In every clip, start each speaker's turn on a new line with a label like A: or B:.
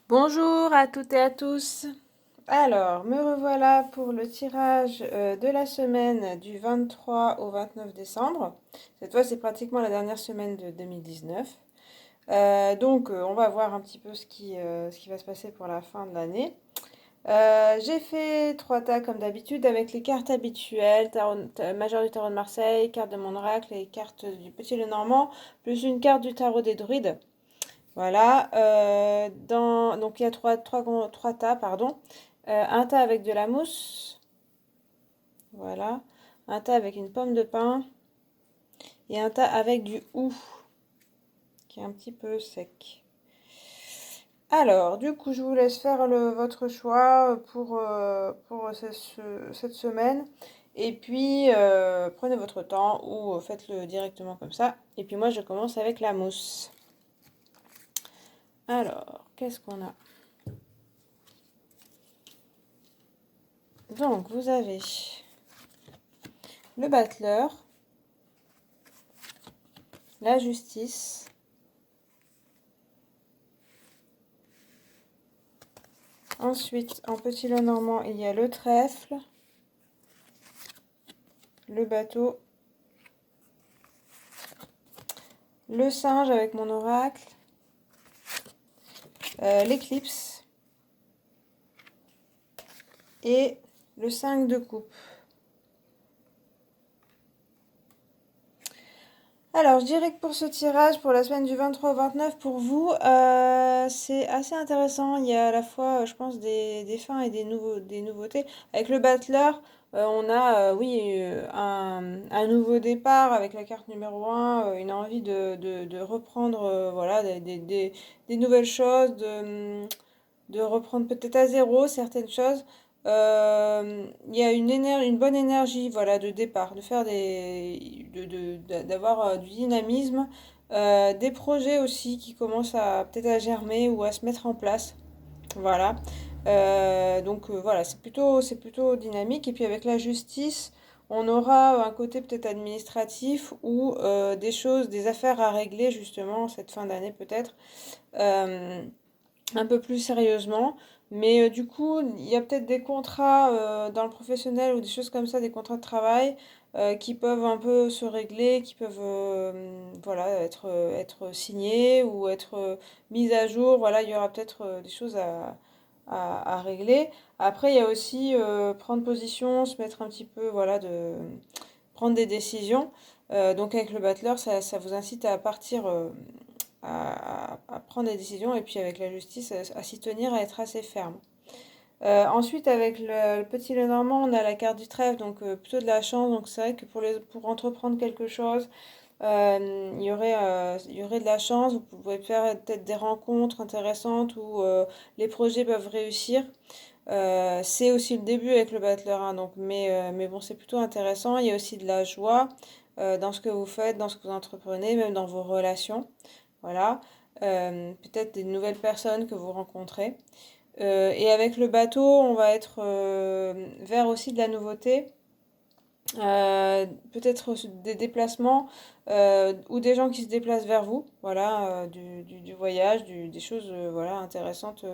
A: Bonjour à toutes et à tous. Alors, me revoilà pour le tirage de la semaine du 23 au 29 décembre. Cette fois, c'est pratiquement la dernière semaine de 2019. On va voir un petit peu ce qui va se passer pour la fin de l'année. J'ai fait 3 tas comme d'habitude avec les cartes habituelles, Major du tarot de Marseille, carte de mon oracle et carte du Petit Lenormand, plus une carte du tarot des druides. Voilà, donc il y a trois tas, pardon. Un tas avec de la mousse, voilà. Un tas avec une pomme de pin et un tas avec du hou, qui est un petit peu sec. Alors, du coup, je vous laisse faire votre choix pour cette semaine. Et puis, prenez votre temps ou faites-le directement comme ça. Et puis moi, je commence avec la mousse. Alors, qu'est-ce qu'on a? Donc, vous avez le battleur, la justice, ensuite en petit Lenormand il y a le trèfle, le bateau, le singe avec mon oracle, l'éclipse et le 5 de coupe. Alors, je dirais que pour ce tirage, pour la semaine du 23 au 29, pour vous, c'est assez intéressant. Il y a à la fois, je pense, des fins et des nouveautés. Avec le battleur, on a, oui, un nouveau départ avec la carte numéro 1, une envie de reprendre, voilà, des nouvelles choses, de reprendre peut-être à zéro certaines choses. Il y a une bonne énergie, voilà, de départ, de faire d'avoir du dynamisme, des projets aussi qui commencent à peut-être à germer ou à se mettre en place. Voilà. Voilà, c'est plutôt dynamique. Et puis avec la justice, on aura un côté peut-être administratif ou des choses, des affaires à régler justement cette fin d'année peut-être. Euh, un peu plus sérieusement. Mais du coup, il y a peut-être des contrats dans le professionnel ou des choses comme ça, des contrats de travail qui peuvent un peu se régler, qui peuvent voilà, être signés ou être mis à jour. Voilà, il y aura peut-être des choses à régler. Après, il y a aussi prendre position, se mettre un petit peu, voilà, prendre des décisions. Donc avec le battleur, ça vous incite à partir à prendre des décisions et puis avec la justice à s'y tenir, à être assez ferme. Ensuite, avec le petit Lenormand, on a la carte du trèfle, donc plutôt de la chance. Donc c'est vrai que pour entreprendre quelque chose, il y aurait de la chance. Vous pouvez faire peut-être des rencontres intéressantes où les projets peuvent réussir. C'est aussi le début avec le battleur, hein, donc, mais bon, c'est plutôt intéressant. Il y a aussi de la joie dans ce que vous faites, dans ce que vous entreprenez, même dans vos relations. Voilà. Peut-être des nouvelles personnes que vous rencontrez. Et avec le bateau, on va être vers aussi de la nouveauté. Peut-être aussi des déplacements ou des gens qui se déplacent vers vous, voilà, du voyage, des choses voilà, intéressantes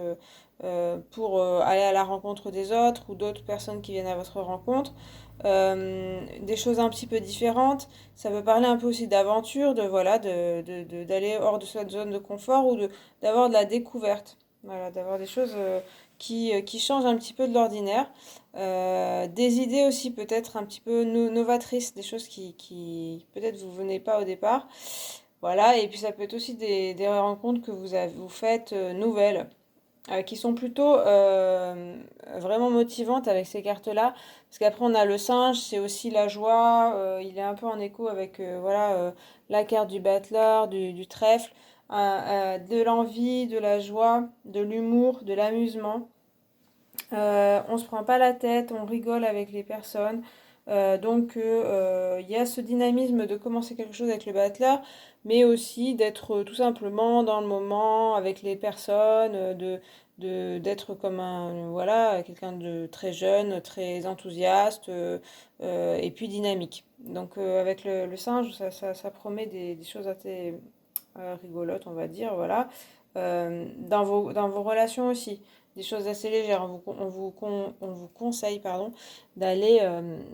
A: pour aller à la rencontre des autres ou d'autres personnes qui viennent à votre rencontre. Des choses un petit peu différentes. Ça peut parler un peu aussi d'aventure, voilà, d'aller hors de sa zone de confort ou d'avoir de la découverte. Voilà, d'avoir des choses qui changent un petit peu de l'ordinaire. Des idées aussi peut-être un petit peu novatrices, des choses qui peut-être vous venez pas au départ. Voilà, et puis ça peut être aussi des rencontres que vous faites nouvelles, qui sont plutôt vraiment motivantes avec ces cartes-là. Parce qu'après on a le singe, c'est aussi la joie, il est un peu en écho avec voilà, la carte du battleur, du trèfle, de l'envie, de la joie, de l'humour, de l'amusement. On se prend pas la tête, on rigole avec les personnes. Il y a ce dynamisme de commencer quelque chose avec le battleur, mais aussi d'être tout simplement dans le moment avec les personnes, d'être comme voilà, quelqu'un de très jeune, très enthousiaste et puis dynamique. Donc avec le singe, ça promet des choses assez rigolotes, on va dire, voilà. dans vos relations aussi. Des choses assez légères. On vous conseille, pardon, d'aller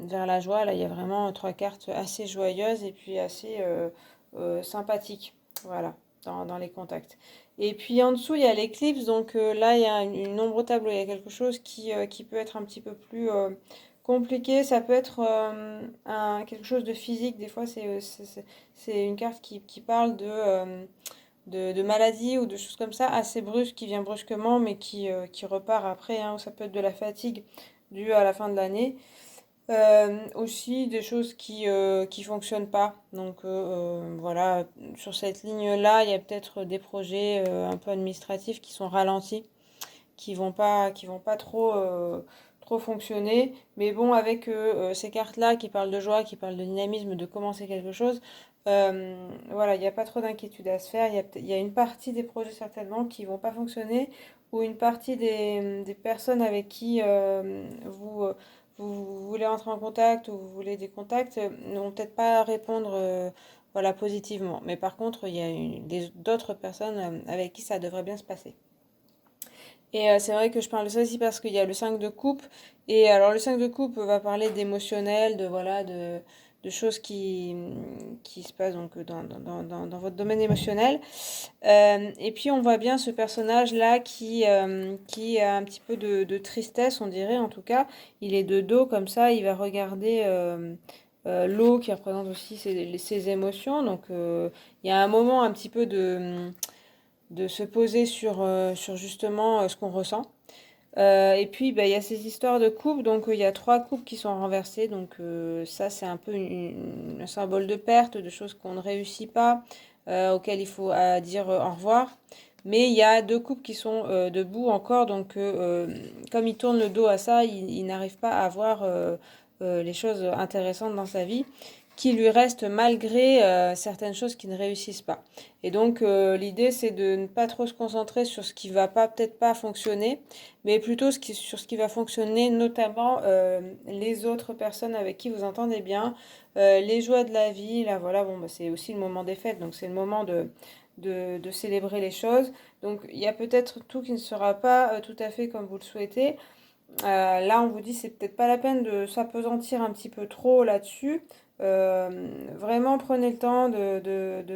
A: vers la joie. Là, il y a vraiment trois cartes assez joyeuses et puis assez sympathiques. Voilà, dans les contacts. Et puis en dessous, il y a l'éclipse. Donc là, il y a une ombre au tableau. Il y a quelque chose qui peut être un petit peu plus compliqué. Ça peut être quelque chose de physique. Des fois, c'est une carte qui parle de maladie ou de choses comme ça, assez brusques, qui vient brusquement, mais qui repart après, hein, ou ça peut être de la fatigue due à la fin de l'année. Aussi des choses qui fonctionnent pas. Donc voilà, sur cette ligne-là, il y a peut-être des projets un peu administratifs qui sont ralentis, qui vont pas trop fonctionner. Mais bon, avec ces cartes-là qui parlent de joie, qui parlent de dynamisme, de commencer quelque chose, voilà, il n'y a pas trop d'inquiétude à se faire. Il y a une partie des projets certainement qui vont pas fonctionner, ou une partie des personnes avec qui vous voulez entrer en contact ou vous voulez des contacts ne vont peut-être pas répondre voilà, positivement. Mais par contre, il y a d'autres personnes avec qui ça devrait bien se passer. Et c'est vrai que je parle de ça aussi parce qu'il y a le 5 de coupe. Et alors le 5 de coupe va parler d'émotionnel, de voilà, de choses qui se passent donc dans votre domaine émotionnel. Et puis on voit bien ce personnage-là qui a un petit peu de tristesse, on dirait en tout cas. Il est de dos comme ça, il va regarder l'eau qui représente aussi ses émotions. Donc il y a un moment un petit peu de se poser sur justement ce qu'on ressent. Et puis, bah, il y a ces histoires de coupes. Donc, il y a trois coupes qui sont renversées. Donc, ça, c'est un peu un symbole de perte, de choses qu'on ne réussit pas, auxquelles il faut dire au revoir. Mais il y a deux coupes qui sont debout encore. Donc, comme il tourne le dos à ça, il n'arrive pas à voir les choses intéressantes dans sa vie qui lui restent malgré certaines choses qui ne réussissent pas. Et donc, l'idée, c'est de ne pas trop se concentrer sur ce qui va pas, peut-être pas fonctionner, mais plutôt sur ce qui va fonctionner, notamment les autres personnes avec qui vous entendez bien, les joies de la vie. Là, voilà, bon, bah, c'est aussi le moment des fêtes, donc c'est le moment de célébrer les choses. Donc, il y a peut-être tout qui ne sera pas tout à fait comme vous le souhaitez. Là, on vous dit, c'est peut-être pas la peine de s'apesantir un petit peu trop là-dessus. Vraiment, prenez le temps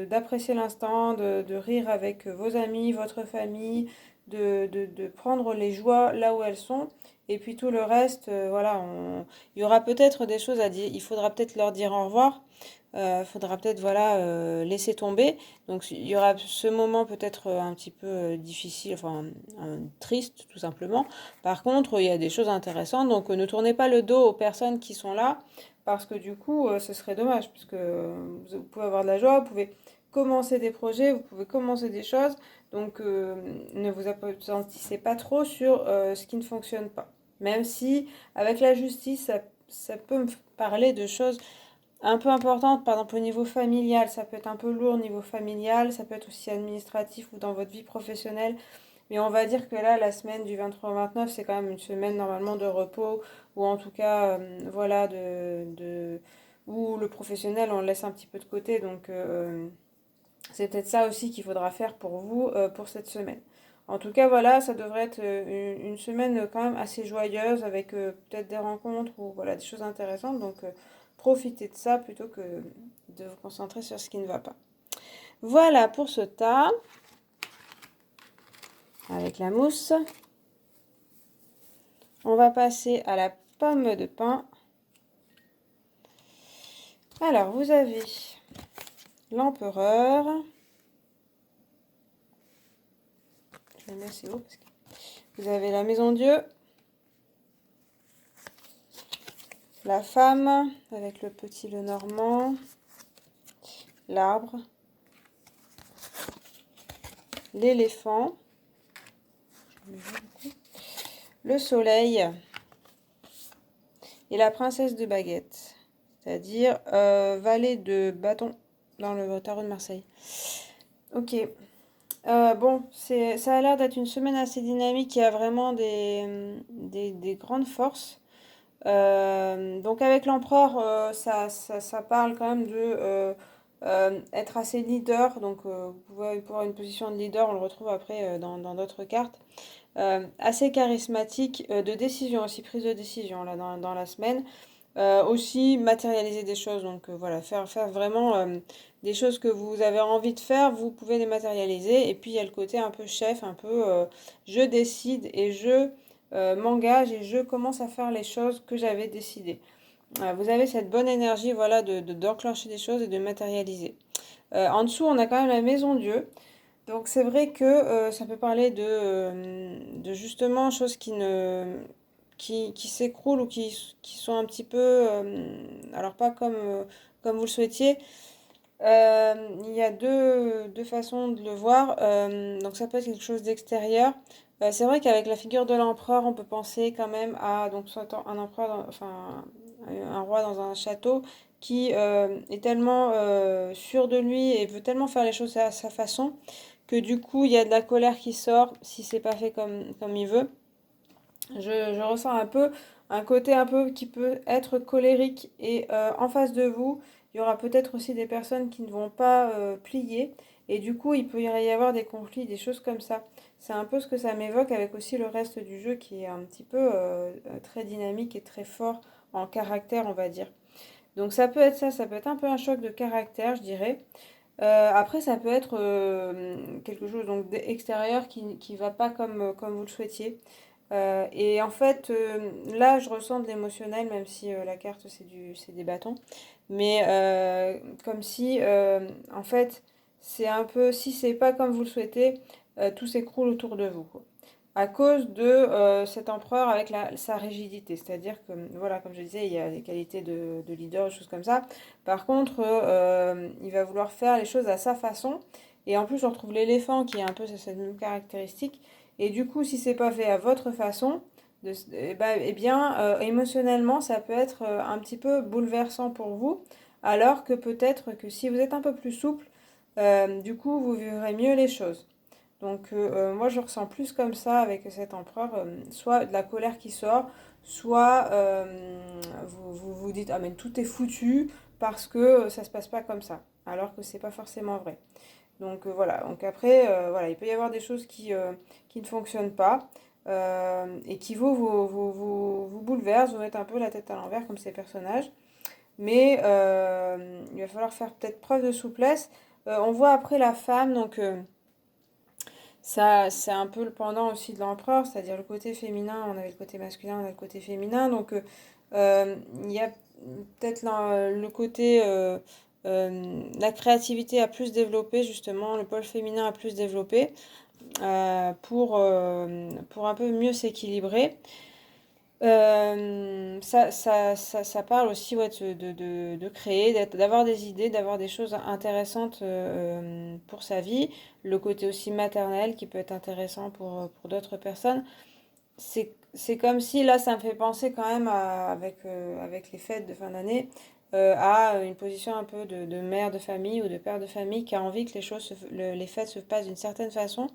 A: d'apprécier l'instant, de rire avec vos amis, votre famille, de prendre les joies là où elles sont. Et puis tout le reste, voilà, il y aura peut-être des choses à dire. Il faudra peut-être leur dire au revoir. Faudra peut-être voilà laisser tomber. Donc il y aura ce moment peut-être un petit peu difficile, enfin triste tout simplement. Par contre, il y a des choses intéressantes. Donc ne tournez pas le dos aux personnes qui sont là parce que du coup, ce serait dommage parce que vous pouvez avoir de la joie, vous pouvez commencer des projets, vous pouvez commencer des choses. Donc ne vous appesantissez pas trop sur ce qui ne fonctionne pas. Même si avec la justice, ça peut me parler de choses un peu importante, par exemple au niveau familial, ça peut être un peu lourd au niveau familial, ça peut être aussi administratif ou dans votre vie professionnelle. Mais on va dire que là, la semaine du 23 au 29, c'est quand même une semaine normalement de repos, ou en tout cas, voilà, où le professionnel, on le laisse un petit peu de côté. Donc, c'est peut-être ça aussi qu'il faudra faire pour vous pour cette semaine. En tout cas, voilà, ça devrait être une semaine quand même assez joyeuse avec peut-être des rencontres ou voilà, des choses intéressantes. Donc, profitez de ça plutôt que de vous concentrer sur ce qui ne va pas. Voilà pour ce tas avec la mousse. On va passer à la pomme de pin. Alors, vous avez l'empereur. Je vais mettre assez haut parce que vous avez la maison Dieu. La femme avec le petit Lenormand. L'arbre. L'éléphant. Le soleil. Et la princesse de baguette. C'est-à-dire valet de bâton dans le tarot de Marseille. Ok. Bon, ça a l'air d'être une semaine assez dynamique. Il y a vraiment des grandes forces. Donc avec l'empereur, ça parle quand même être assez leader, donc vous pouvez avoir une position de leader, on le retrouve après dans d'autres cartes. Assez charismatique, de décision aussi, prise de décision là dans la semaine. Aussi matérialiser des choses, donc voilà, faire vraiment des choses que vous avez envie de faire, vous pouvez les matérialiser. Et puis il y a le côté un peu chef, un peu je décide et je m'engage et je commence à faire les choses que j'avais décidées. Vous avez cette bonne énergie, voilà, d'enclencher des choses et de matérialiser. En dessous, on a quand même la maison Dieu. Donc c'est vrai que ça peut parler de justement choses qui s'écroulent ou qui sont un petit peu, alors pas comme vous le souhaitiez. Il y a deux façons de le voir. Donc ça peut être quelque chose d'extérieur. C'est vrai qu'avec la figure de l'empereur, on peut penser quand même à donc soit un empereur, enfin un roi dans un château qui est tellement sûr de lui et veut tellement faire les choses à sa façon que du coup il y a de la colère qui sort si c'est pas fait comme il veut. Je ressens un peu un côté un peu qui peut être colérique et en face de vous, il y aura peut-être aussi des personnes qui ne vont pas plier et du coup il peut y avoir des conflits, des choses comme ça. C'est un peu ce que ça m'évoque avec aussi le reste du jeu qui est un petit peu très dynamique et très fort en caractère, on va dire. Donc ça peut être ça, ça peut être un peu un choc de caractère, je dirais. Après, ça peut être quelque chose donc d'extérieur qui va pas comme vous le souhaitiez. Et en fait, là, je ressens de l'émotionnel, même si la carte, c'est des bâtons. Mais comme si, en fait, c'est un peu, si c'est pas comme vous le souhaitez, tout s'écroule autour de vous, quoi. À cause de cet empereur avec sa rigidité. C'est-à-dire que, voilà, comme je disais, il y a des qualités de leader, des choses comme ça. Par contre, il va vouloir faire les choses à sa façon. Et en plus, on retrouve l'éléphant qui a un peu cette même caractéristique. Et du coup, si c'est pas fait à votre façon, eh bien, émotionnellement, ça peut être un petit peu bouleversant pour vous. Alors que peut-être que si vous êtes un peu plus souple, du coup, vous vivrez mieux les choses. Donc, moi, je ressens plus comme ça avec cet empereur, soit de la colère qui sort, soit vous dites, ah, mais tout est foutu parce que ça se passe pas comme ça. Alors que c'est pas forcément vrai. Donc voilà, donc après, voilà, il peut y avoir des choses qui ne fonctionnent pas et qui vous bouleversent, vous mettent un peu la tête à l'envers comme ces personnages. Mais il va falloir faire peut-être preuve de souplesse. On voit après la femme, donc ça c'est un peu le pendant aussi de l'empereur, c'est-à-dire le côté féminin, on avait le côté masculin, on a le côté féminin. Donc il y a peut-être le côté la créativité a plus développé, justement, le pôle féminin a plus développé pour un peu mieux s'équilibrer. Ça parle aussi, ouais, de créer, d'avoir des idées, d'avoir des choses intéressantes pour sa vie. Le côté aussi maternel qui peut être intéressant pour d'autres personnes. C'est comme si là, ça me fait penser quand même avec les fêtes de fin d'année à une position un peu de mère de famille ou de père de famille qui a envie que les fêtes se passent d'une certaine façon.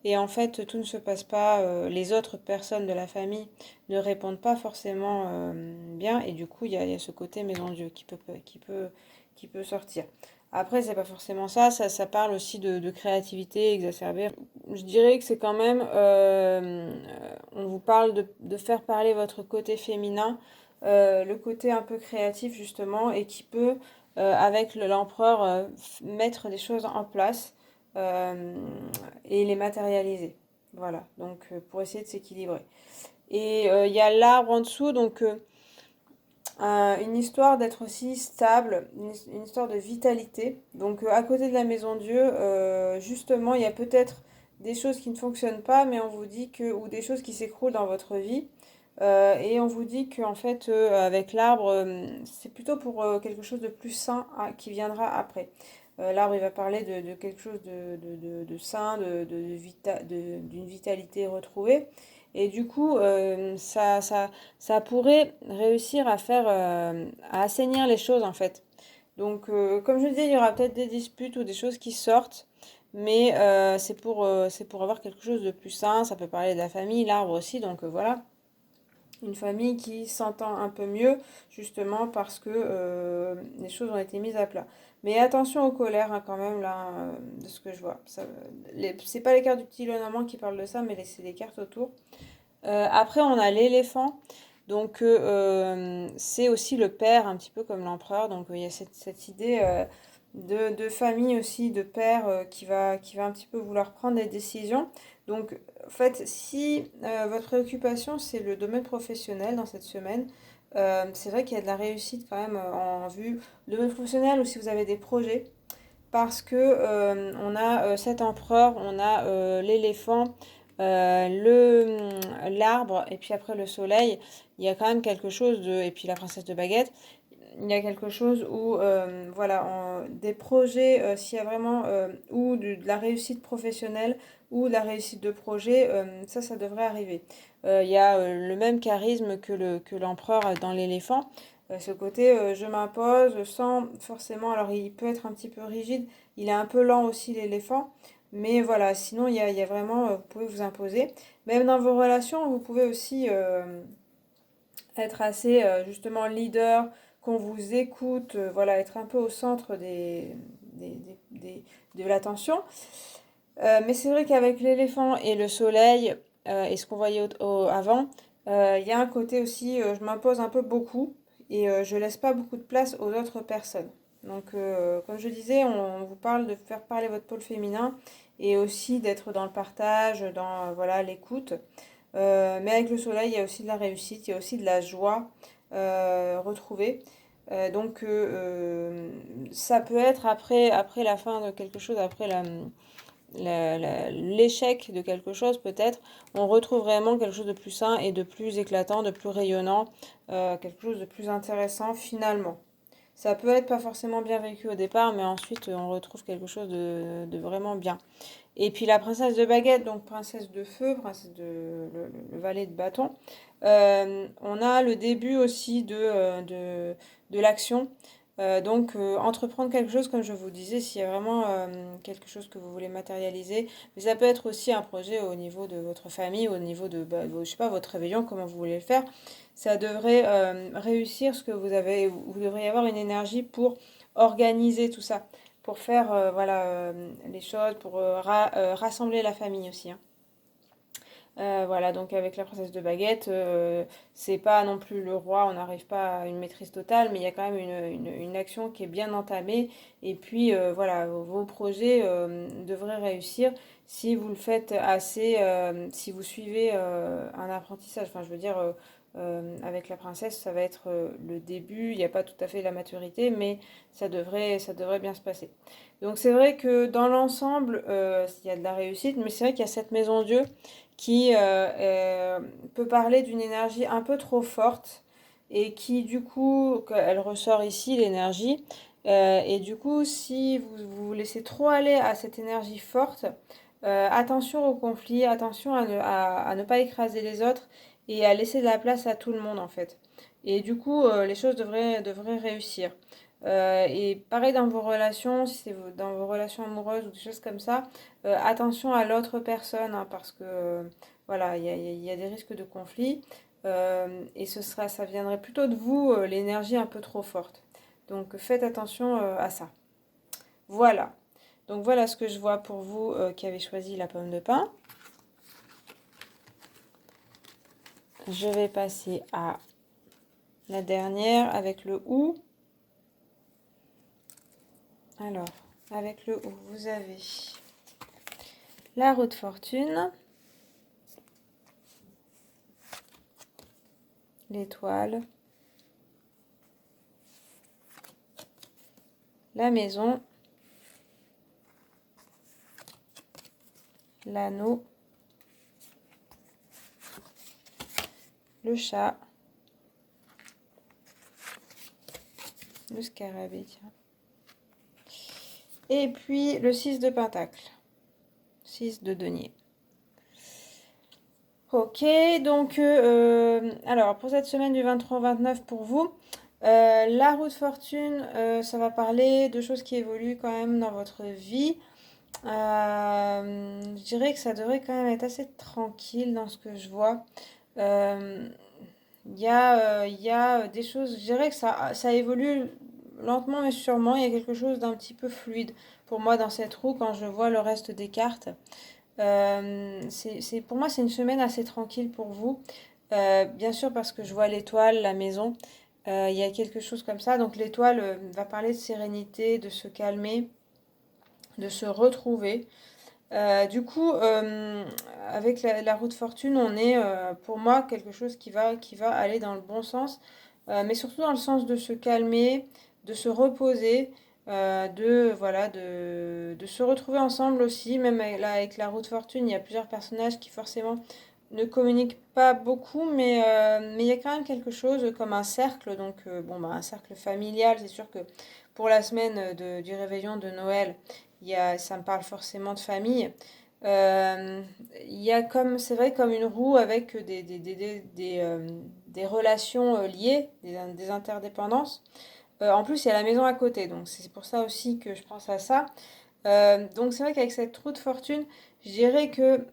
A: Et en fait, tout ne se passe pas, les autres personnes de la famille ne répondent pas forcément bien. Et du coup, il y a ce côté maison Dieu qui peut sortir. Après, c'est pas forcément ça parle aussi de créativité exacerbée. Je dirais que c'est quand même, on vous parle de faire parler votre côté féminin, le côté un peu créatif justement, et qui peut, avec l'empereur, mettre des choses en place euh, et les matérialiser. Voilà, donc pour essayer de s'équilibrer. Et il y a l'arbre en dessous, donc une histoire d'être aussi stable, une histoire de vitalité. Donc à côté de la maison Dieu, justement, il y a peut-être des choses qui ne fonctionnent pas, mais on vous dit que, ou des choses qui s'écroulent dans votre vie. Et on vous dit qu'en fait, avec l'arbre, c'est plutôt pour quelque chose de plus sain qui viendra après. L'arbre, il va parler de quelque chose de sain, d'une vitalité retrouvée. Et du coup, ça pourrait réussir à à assainir les choses en fait. Donc, comme je disais, il y aura peut-être des disputes ou des choses qui sortent, mais c'est pour avoir quelque chose de plus sain. Ça peut parler de la famille, l'arbre aussi, donc voilà. Une famille qui s'entend un peu mieux, justement parce que les choses ont été mises à plat. Mais attention aux colères hein, quand même, là, de ce que je vois. C'est pas les cartes du petit Lenormand qui parlent de ça, mais c'est les cartes autour. Après, on a l'éléphant. Donc, c'est aussi le père, un petit peu comme l'empereur. Donc, il y a cette idée de famille aussi, de père qui va un petit peu vouloir prendre des décisions. Donc, en fait, si votre préoccupation, c'est le domaine professionnel dans cette semaine, c'est vrai qu'il y a de la réussite quand même en vue. Le domaine professionnel ou si vous avez des projets, parce que on a cet empereur, on a l'éléphant, l'arbre et puis après le soleil. Il y a quand même quelque chose de et puis la princesse de baguette. Il y a quelque chose où voilà des projets s'il y a vraiment ou de la réussite professionnelle ou de la réussite de projet, ça devrait arriver. Il y a le même charisme que l'empereur dans l'éléphant. Ce côté je m'impose sans forcément, alors il peut être un petit peu rigide, il est un peu lent aussi l'éléphant, mais voilà, sinon il y a vraiment, vous pouvez vous imposer. Même dans vos relations, vous pouvez aussi être assez justement leader, qu'on vous écoute, voilà, être un peu au centre de l'attention. Mais c'est vrai qu'avec l'éléphant et le soleil, et ce qu'on voyait avant, il y a un côté aussi, je m'impose un peu beaucoup et je laisse pas beaucoup de place aux autres personnes. Donc, comme je disais, on vous parle de faire parler votre pôle féminin et aussi d'être dans le partage, dans voilà l'écoute. Mais avec le soleil, il y a aussi de la réussite, il y a aussi de la joie retrouvée. Donc, ça peut être après la fin de quelque chose, après l'échec de quelque chose peut-être, on retrouve vraiment quelque chose de plus sain et de plus éclatant, de plus rayonnant, quelque chose de plus intéressant finalement. Ça peut être pas forcément bien vécu au départ, mais ensuite on retrouve quelque chose de vraiment bien. Et puis la princesse de baguette, donc princesse de feu, princesse le valet de bâton. On a le début aussi de l'action. Donc entreprendre quelque chose, comme je vous disais, s'il y a vraiment quelque chose que vous voulez matérialiser. Mais ça peut être aussi un projet au niveau de votre famille, au niveau de, bah, je sais pas, votre réveillon, comment vous voulez le faire. Ça devrait réussir ce que vous avez, vous devriez avoir une énergie pour organiser tout ça pour faire voilà, les choses, pour rassembler la famille aussi. Hein. Voilà, donc avec la princesse de baguette, c'est pas non plus le roi, on n'arrive pas à une maîtrise totale, mais il y a quand même une action qui est bien entamée. Et puis voilà, vos projets devraient réussir si vous le faites assez, si vous suivez un apprentissage. Enfin, je veux dire, avec la princesse, ça va être le début, il n'y a pas tout à fait la maturité, mais ça devrait bien se passer. Donc c'est vrai que dans l'ensemble, il y a de la réussite, mais c'est vrai qu'il y a cette maison Dieu qui peut parler d'une énergie un peu trop forte et qui du coup, elle ressort ici l'énergie, et du coup si vous vous laissez trop aller à cette énergie forte, attention au conflit, attention à ne pas écraser les autres et à laisser de la place à tout le monde en fait. Et du coup, les choses devraient réussir. Et pareil dans vos relations, si c'est dans vos relations amoureuses ou des choses comme ça, attention à l'autre personne hein, parce que voilà, il y a des risques de conflit et ça viendrait plutôt de vous, l'énergie un peu trop forte. Donc faites attention à ça. Voilà. Donc voilà ce que je vois pour vous qui avez choisi la pomme de pin. Je vais passer à la dernière avec le ou. Alors, avec le ou, vous avez la roue de fortune, l'étoile, la maison, l'anneau, le chat, le scarabée, tiens. Et puis le 6 de pentacle, 6 de denier. Ok, donc alors pour cette semaine du 23 au 29 pour vous, la roue de fortune, ça va parler de choses qui évoluent quand même dans votre vie. Je dirais que ça devrait quand même être assez tranquille dans ce que je vois. Il y a des choses, je dirais que ça évolue lentement mais sûrement, il y a quelque chose d'un petit peu fluide pour moi dans cette roue quand je vois le reste des cartes. Pour moi, c'est une semaine assez tranquille pour vous. Bien sûr, parce que je vois l'étoile, la maison, il y a quelque chose comme ça. Donc l'étoile va parler de sérénité, de se calmer, de se retrouver. Du coup, avec la roue de fortune, on est pour moi quelque chose qui va aller dans le bon sens, mais surtout dans le sens de se calmer, de se reposer, voilà, de se retrouver ensemble aussi. Même avec la roue de fortune, il y a plusieurs personnages qui forcément ne communiquent pas beaucoup, mais il y a quand même quelque chose comme un cercle. Donc, bon, bah, un cercle familial, c'est sûr que pour la semaine du réveillon de Noël, ça me parle forcément de famille. Euh, il y a comme, c'est vrai, comme une roue avec des relations liées, des interdépendances. En plus, il y a la maison à côté, donc c'est pour ça aussi que je pense à ça. Donc c'est vrai qu'avec cette roue de fortune, je dirais que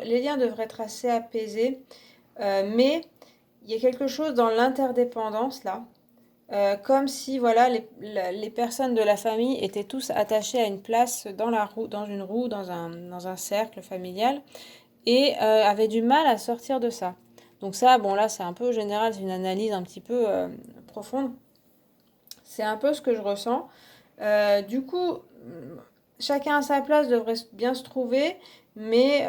A: les liens devraient être assez apaisés, mais il y a quelque chose dans l'interdépendance là, comme si voilà les personnes de la famille étaient tous attachés à une place dans la roue, dans une roue, dans un cercle familial, et avaient du mal à sortir de ça. Donc ça, bon là c'est un peu général, c'est une analyse un petit peu profonde. C'est un peu ce que je ressens. Du coup, chacun à sa place devrait bien se trouver, mais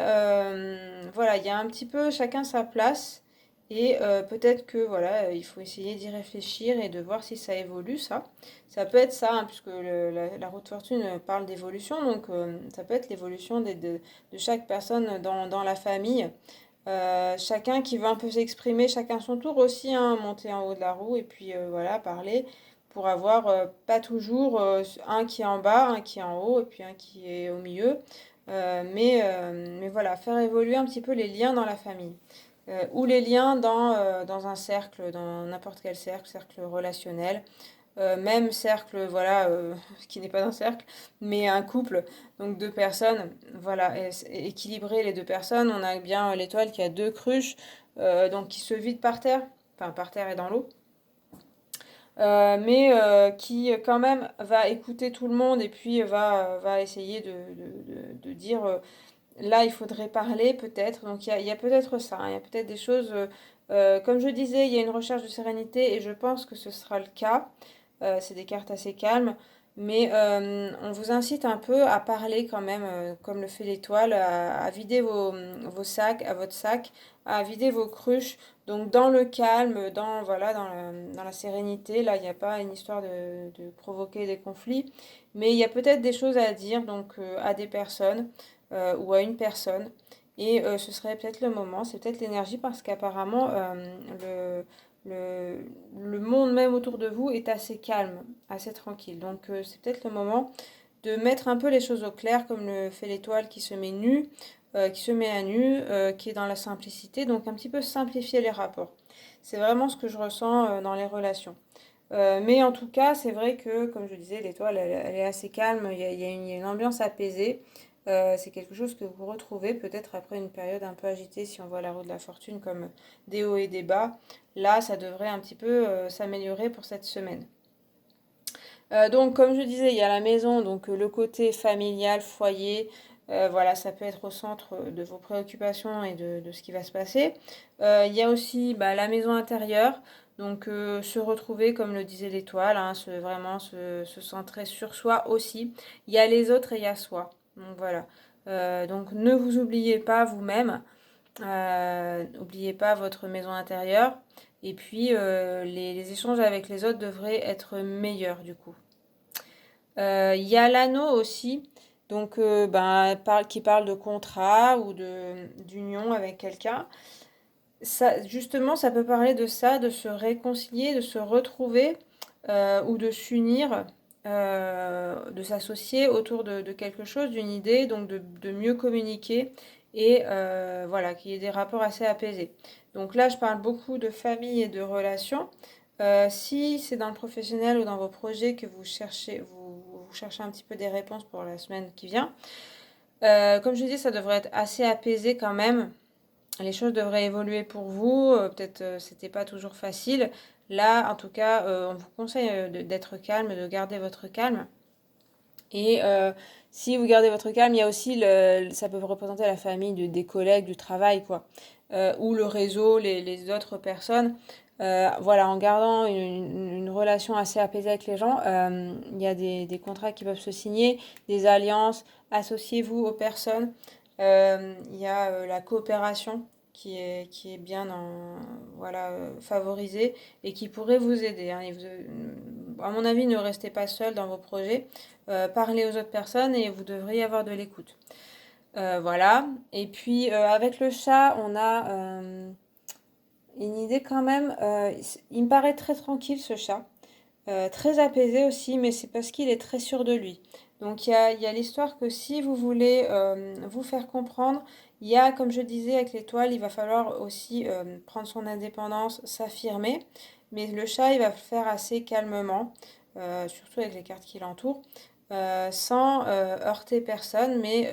A: voilà, il y a un petit peu chacun sa place. Et peut-être que voilà, il faut essayer d'y réfléchir et de voir si ça évolue, ça. Ça peut être ça, hein, puisque la roue de fortune parle d'évolution, donc ça peut être l'évolution de chaque personne dans la famille. Chacun qui veut un peu s'exprimer, chacun son tour aussi, hein, monter en haut de la roue et puis voilà, parler pour avoir pas toujours un qui est en bas, un qui est en haut et puis un qui est au milieu. Mais voilà, faire évoluer un petit peu les liens dans la famille. Ou les liens dans un cercle, dans n'importe quel cercle, cercle relationnel. Même cercle, voilà, qui n'est pas un cercle, mais un couple, donc deux personnes, voilà, équilibrer les deux personnes. On a bien l'étoile qui a deux cruches, donc qui se vide par terre, enfin par terre et dans l'eau, mais qui quand même va écouter tout le monde et puis va essayer de dire là il faudrait parler peut-être. Donc il y a peut-être ça, hein, il y a peut-être des choses, comme je disais, il y a une recherche de sérénité et je pense que ce sera le cas. C'est des cartes assez calmes, mais on vous incite un peu à parler quand même, comme le fait l'étoile, à vider vos sacs, à votre sac, à vider vos cruches. Donc dans le calme, voilà, dans la sérénité, là il n'y a pas une histoire de provoquer des conflits, mais il y a peut-être des choses à dire donc à des personnes ou à une personne. Et ce serait peut-être le moment, c'est peut-être l'énergie parce qu'apparemment le, le monde même autour de vous est assez calme, assez tranquille. Donc c'est peut-être le moment de mettre un peu les choses au clair, comme le fait l'étoile qui se met nue, qui se met à nu, qui est dans la simplicité, donc un petit peu simplifier les rapports. C'est vraiment ce que je ressens dans les relations. Mais en tout cas, c'est vrai que, comme je disais, l'étoile, elle est assez calme, il y a une ambiance apaisée. C'est quelque chose que vous retrouvez peut-être après une période un peu agitée, si on voit la roue de la fortune comme des hauts et des bas. Là, ça devrait un petit peu s'améliorer pour cette semaine. Donc, comme je disais, il y a la maison, donc le côté familial, foyer, voilà, ça peut être au centre de vos préoccupations et de ce qui va se passer. Il y a aussi bah, la maison intérieure, donc se retrouver, comme le disait l'étoile, hein, vraiment se centrer sur soi aussi. Il y a les autres et il y a soi. Donc voilà. Donc ne vous oubliez pas vous-même, n'oubliez pas votre maison intérieure. Et puis les échanges avec les autres devraient être meilleurs du coup. Il y a l'anneau aussi, donc qui parle de contrat ou d'union avec quelqu'un. Ça, justement, ça peut parler de ça, de se réconcilier, de se retrouver ou de s'unir, de s'associer autour de quelque chose, d'une idée, donc de mieux communiquer et voilà, qu'il y ait des rapports assez apaisés. Donc là, je parle beaucoup de famille et de relations. Si c'est dans le professionnel ou dans vos projets que vous cherchez un petit peu des réponses pour la semaine qui vient, comme je dis, ça devrait être assez apaisé quand même. Les choses devraient évoluer pour vous. Peut-être c'était pas toujours facile. Là, en tout cas, on vous conseille d'être calme, de garder votre calme. Et si vous gardez votre calme, il y a aussi, ça peut représenter la famille des collègues du travail, quoi. Ou le réseau, les autres personnes. Voilà, en gardant une relation assez apaisée avec les gens, il y a des contrats qui peuvent se signer, des alliances. Associez-vous aux personnes. Il y a la coopération qui est bien voilà, favorisée et qui pourrait vous aider, hein. À mon avis, ne restez pas seul dans vos projets. Parlez aux autres personnes et vous devriez avoir de l'écoute. Voilà. Et puis avec le chat, on a une idée quand même. Il me paraît très tranquille ce chat. Très apaisé aussi, mais c'est parce qu'il est très sûr de lui. Donc il y a l'histoire que si vous voulez vous faire comprendre, il y a, comme je disais avec l'étoile, il va falloir aussi prendre son indépendance, s'affirmer. Mais le chat, il va le faire assez calmement, surtout avec les cartes qui l'entourent, sans heurter personne, mais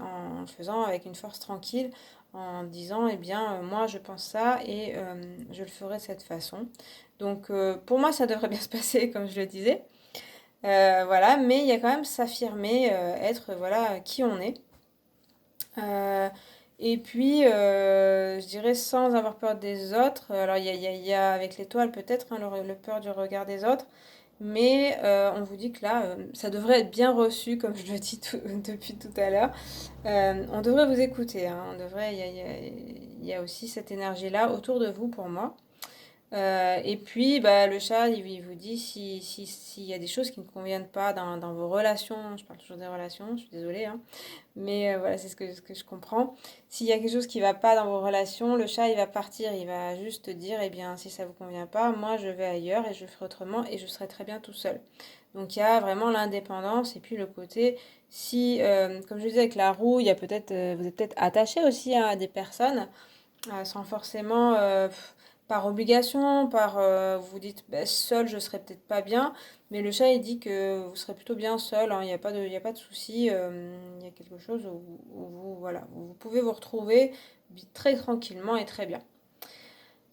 A: en le faisant avec une force tranquille, en disant, eh bien, moi je pense ça et je le ferai de cette façon. Donc pour moi, ça devrait bien se passer, comme je le disais. Voilà, mais il y a quand même s'affirmer, être voilà qui on est. Euh, et puis, je dirais sans avoir peur des autres. Alors, il y a avec l'étoile peut-être hein, le peur du regard des autres. Mais on vous dit que là, ça devrait être bien reçu, comme je le dis depuis tout à l'heure. On devrait vous écouter, hein, on devrait, il y a aussi cette énergie-là autour de vous pour moi. Et puis, bah, le chat, il vous dit s'il y a des choses qui ne conviennent pas dans vos relations, je parle toujours des relations, je suis désolée, hein, mais voilà, c'est ce que je comprends. S'il y a quelque chose qui ne va pas dans vos relations, le chat, il va partir, il va juste dire, eh bien, si ça ne vous convient pas, moi, je vais ailleurs et je ferai autrement et je serai très bien tout seul. Donc, il y a vraiment l'indépendance et puis le côté, si, comme je disais avec la roue, il y a peut-être, vous êtes peut-être attaché aussi à des personnes sans forcément, par obligation, vous vous dites, bah, seul, je serais peut-être pas bien, mais le chat, il dit que vous serez plutôt bien seul, hein, il y a pas de souci, il y a quelque chose où voilà, où vous pouvez vous retrouver très tranquillement et très bien.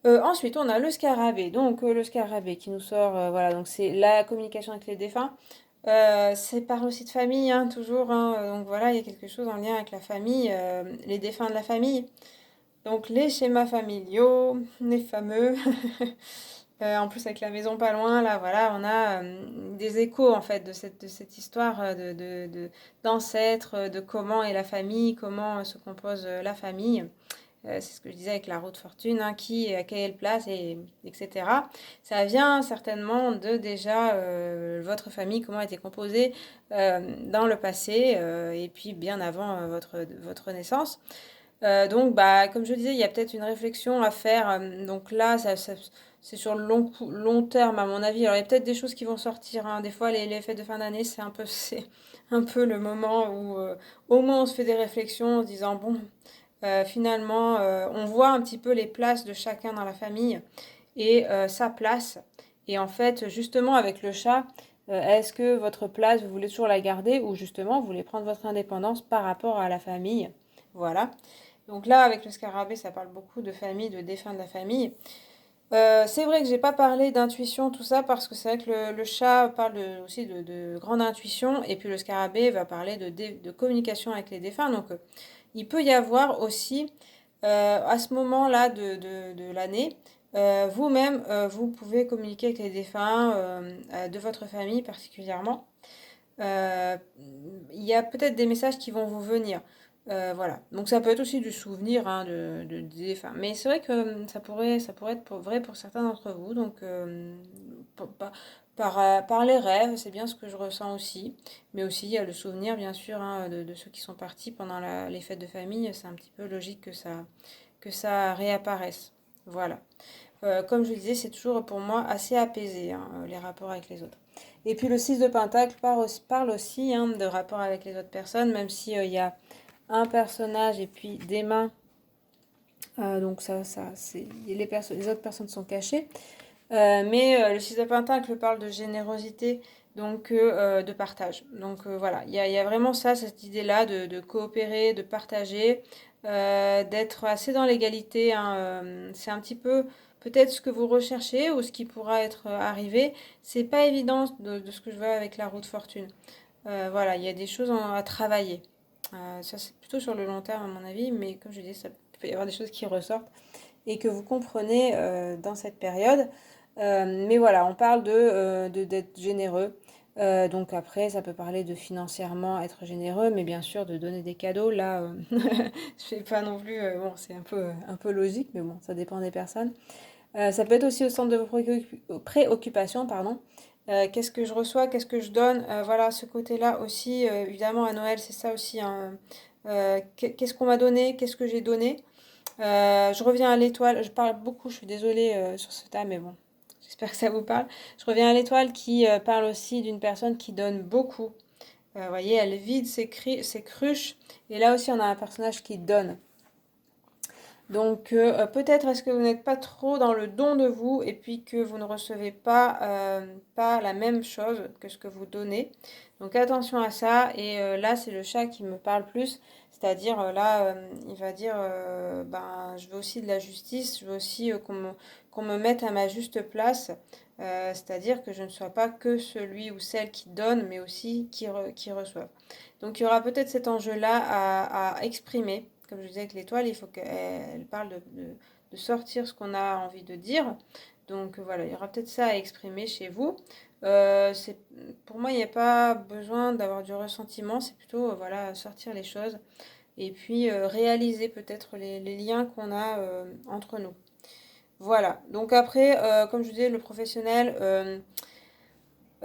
A: Ensuite, on a le scarabée. Donc, le scarabée qui nous sort, voilà, donc c'est la communication avec les défunts. C'est par aussi de famille, hein, toujours, hein, donc voilà, il y a quelque chose en lien avec la famille, les défunts de la famille. Donc les schémas familiaux, les fameux. En plus avec la maison pas loin, là voilà, on a des échos en fait de cette histoire d'ancêtres, de comment est la famille, comment se compose la famille. C'est ce que je disais avec la roue de fortune, hein, qui, à quelle place, etc. Ça vient certainement de déjà votre famille, comment elle était composée dans le passé, et puis bien avant votre naissance. Donc, bah, comme je disais, il y a peut-être une réflexion à faire. Donc là, c'est sur le long terme, à mon avis. Alors, il y a peut-être des choses qui vont sortir, hein. Des fois, les fêtes de fin d'année, c'est un peu le moment où au moins on se fait des réflexions en se disant, bon, finalement, on voit un petit peu les places de chacun dans la famille et sa place. Et en fait, justement, avec le chat, est-ce que votre place, vous voulez toujours la garder ou justement, vous voulez prendre votre indépendance par rapport à la famille? Voilà. Donc là, avec le scarabée, ça parle beaucoup de famille, de défunts de la famille. C'est vrai que j'ai pas parlé d'intuition, tout ça, parce que c'est vrai que le chat parle aussi de grande intuition, et puis le scarabée va parler de communication avec les défunts. Donc il peut y avoir aussi, à ce moment-là de l'année, vous-même, vous pouvez communiquer avec les défunts de votre famille particulièrement. Euh, il y a peut-être des messages qui vont vous venir. Voilà. Donc ça peut être aussi du souvenir hein, des défunts. Mais c'est vrai que ça pourrait être vrai pour certains d'entre vous. Donc par les rêves, c'est bien ce que je ressens aussi. Mais aussi il y a le souvenir bien sûr hein, de ceux qui sont partis pendant les fêtes de famille. C'est un petit peu logique que ça réapparaisse. Voilà. Comme je disais, c'est toujours pour moi assez apaisé, hein, les rapports avec les autres. Et puis le 6 de Pentacle parle aussi hein, de rapport avec les autres personnes, même si il y a un personnage et puis des mains. Donc les autres personnes sont cachées. Mais le 6 de Pentacle parle de générosité, donc de partage. Donc voilà, il y a vraiment ça, cette idée-là de coopérer, de partager, d'être assez dans l'égalité, hein, c'est un petit peu peut-être ce que vous recherchez ou ce qui pourra être arrivé. C'est pas évident de ce que je vois avec la roue de fortune. Voilà, il y a des choses à travailler. Ça, c'est plutôt sur le long terme, à mon avis, mais comme je dis, ça peut y avoir des choses qui ressortent et que vous comprenez dans cette période. Mais voilà, on parle d'être généreux. Donc après, ça peut parler de financièrement être généreux, mais bien sûr de donner des cadeaux. Là, je fais pas non plus. Bon, c'est un peu logique, mais bon, ça dépend des personnes. Ça peut être aussi au centre de vos préoccupations, pardon. Qu'est-ce que je reçois, qu'est-ce que je donne? Voilà, ce côté-là aussi, évidemment, à Noël, c'est ça aussi, hein. Qu'est-ce qu'on m'a donné, qu'est-ce que j'ai donné? Je reviens à l'étoile, je parle beaucoup, je suis désolée sur ce thème, mais bon, j'espère que ça vous parle. Je reviens à l'étoile qui parle aussi d'une personne qui donne beaucoup. Vous voyez, elle vide ses cruches, et là aussi on a un personnage qui donne. Donc peut-être est-ce que vous n'êtes pas trop dans le don de vous et puis que vous ne recevez pas la même chose que ce que vous donnez. Donc attention à ça. Et là c'est le chat qui me parle plus. C'est-à-dire là il va dire ben je veux aussi de la justice, je veux aussi qu'on me mette à ma juste place. C'est-à-dire que je ne sois pas que celui ou celle qui donne, mais aussi qui reçoit. Donc il y aura peut-être cet enjeu-là à exprimer. Comme je disais avec l'étoile, il faut qu'elle parle de sortir ce qu'on a envie de dire. Donc voilà, il y aura peut-être ça à exprimer chez vous. C'est, pour moi, il n'y a pas besoin d'avoir du ressentiment, c'est plutôt voilà, sortir les choses et puis réaliser peut-être les liens qu'on a entre nous. Voilà, donc après, comme je disais, le professionnel,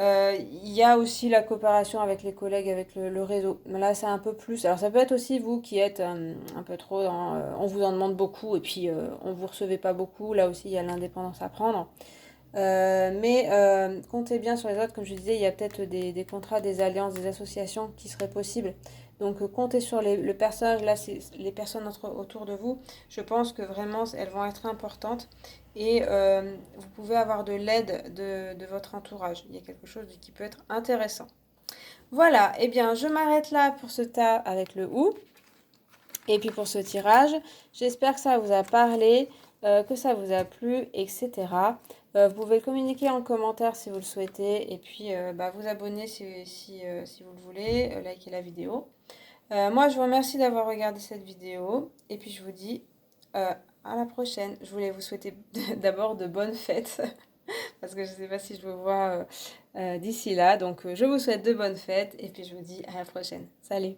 A: il y a aussi la coopération avec les collègues, avec le réseau. Mais là, c'est un peu plus. Alors, ça peut être aussi vous qui êtes un peu trop dans. On vous en demande beaucoup et puis on vous recevez pas beaucoup. Là aussi, il y a l'indépendance à prendre. Mais comptez bien sur les autres. Comme je disais, il y a peut-être des contrats, des alliances, des associations qui seraient possibles. Donc, comptez sur le personnage. Là, c'est les personnes autour de vous. Je pense que vraiment, elles vont être importantes. Et vous pouvez avoir de l'aide de votre entourage. Il y a quelque chose qui peut être intéressant. Voilà, eh bien, je m'arrête là pour ce tas avec le ou. Et puis pour ce tirage, j'espère que ça vous a parlé, que ça vous a plu, etc. Vous pouvez communiquer en commentaire si vous le souhaitez. Et puis bah, vous abonner si vous le voulez, liker la vidéo. Moi, je vous remercie d'avoir regardé cette vidéo. Et puis je vous dis à la prochaine. Je voulais vous souhaiter d'abord de bonnes fêtes. Parce que je ne sais pas si je vous vois d'ici là. Donc je vous souhaite de bonnes fêtes. Et puis je vous dis à la prochaine. Salut!